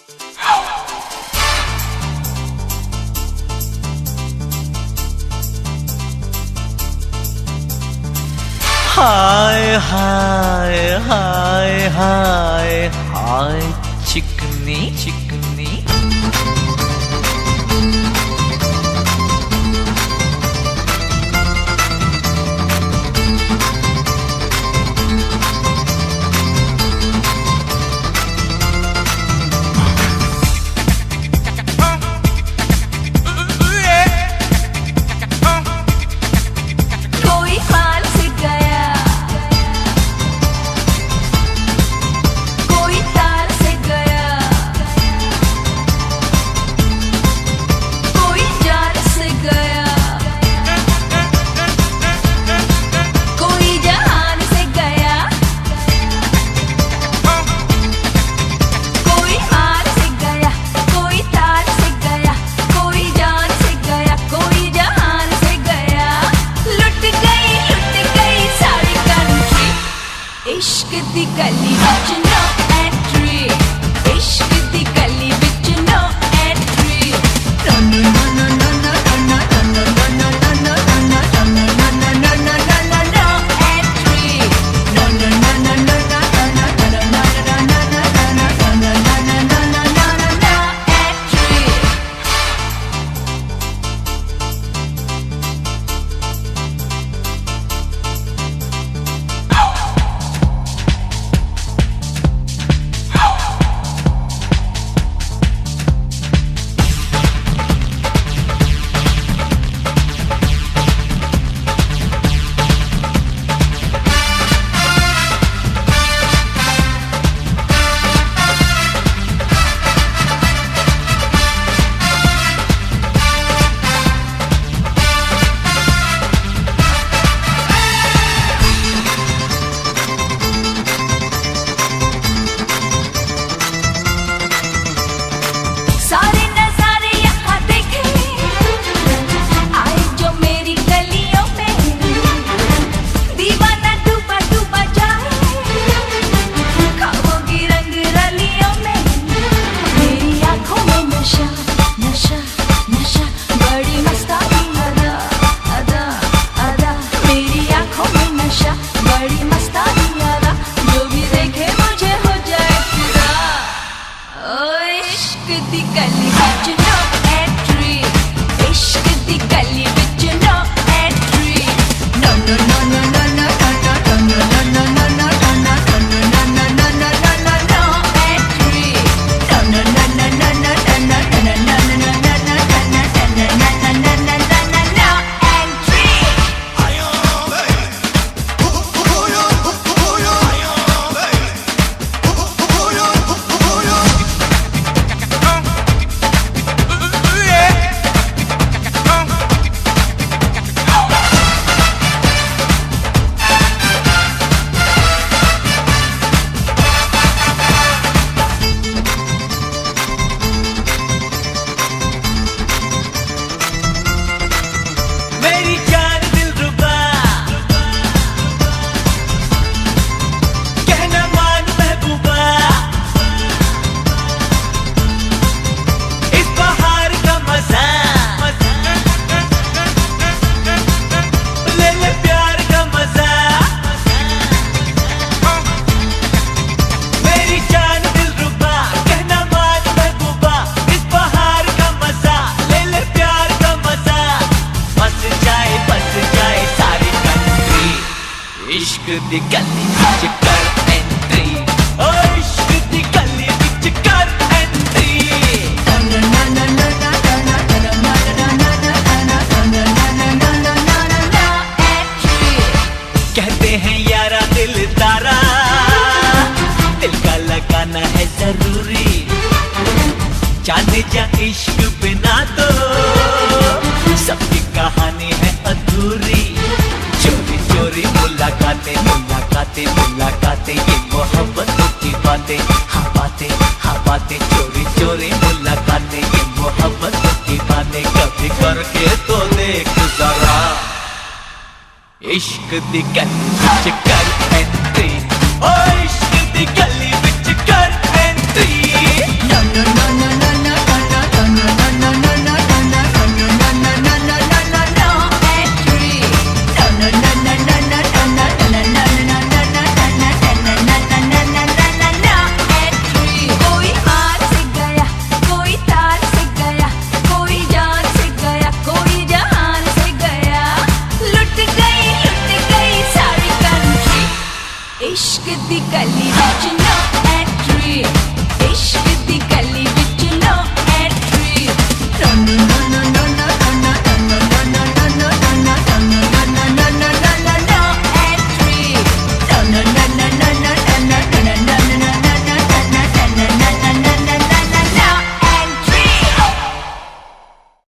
हाय हाय हाय हाय हाय चिकनी चिकनी। इश्क दी गली विच नो एंट्री, इश्क दी गली विच no entry. No no no no no no no no no no no no no no entry. No no no no no no no no no entry. सारे नजारे यहाँ देखे आए जो मेरी गलियों में, दीवाना डूबा डूबा जाए खाओगी रंग रलियों में। मेरी आंखों में नशा नशा नशा, बड़ी मस्तानी अदा अदा अदा। मेरी आंखों में नशा बड़ी मस्तानी अदा, जो भी देखे मुझे हो जाए फिदा। ओ इश्क दी गली विच नो एंट्री, इश्क दी गली विच no entry. No no no no no no no no no no no entry. No no no no no no entry. मेरी जान दिलरुबा कहना मान महबूबा, इस बहार का मजा ले ले प्यार का मजा। मेरी जान दिलरुबा कहना मान महबूबा, इस बहार का मजा ले ले प्यार का मजा। बस जाए सारी कंट्री, इश्क दी गली विच कर एंट्री। ओ इश्क दी गली विच कर एंट्री। कहते हैं यारा दिलदारा, दिल का लगाना है जरूरी। जाने जा इश्क बिना तो सबकी कहानी है अधूरी। चोरी चोरी मुलाकातें मुलाकातें मुलाकातें, ये मोहब्बतों की बातें, हाँ बातें। चोरी चोरी मुलाकातें, ये मोहब्बतों की बातें। कभी करके तो देख जरा, इश्क दी गली विच कर एंट्री। ओ इश्क दी गली विच कर एंट्री। No no no इश्क दी गली विच नो एंट्री इश्क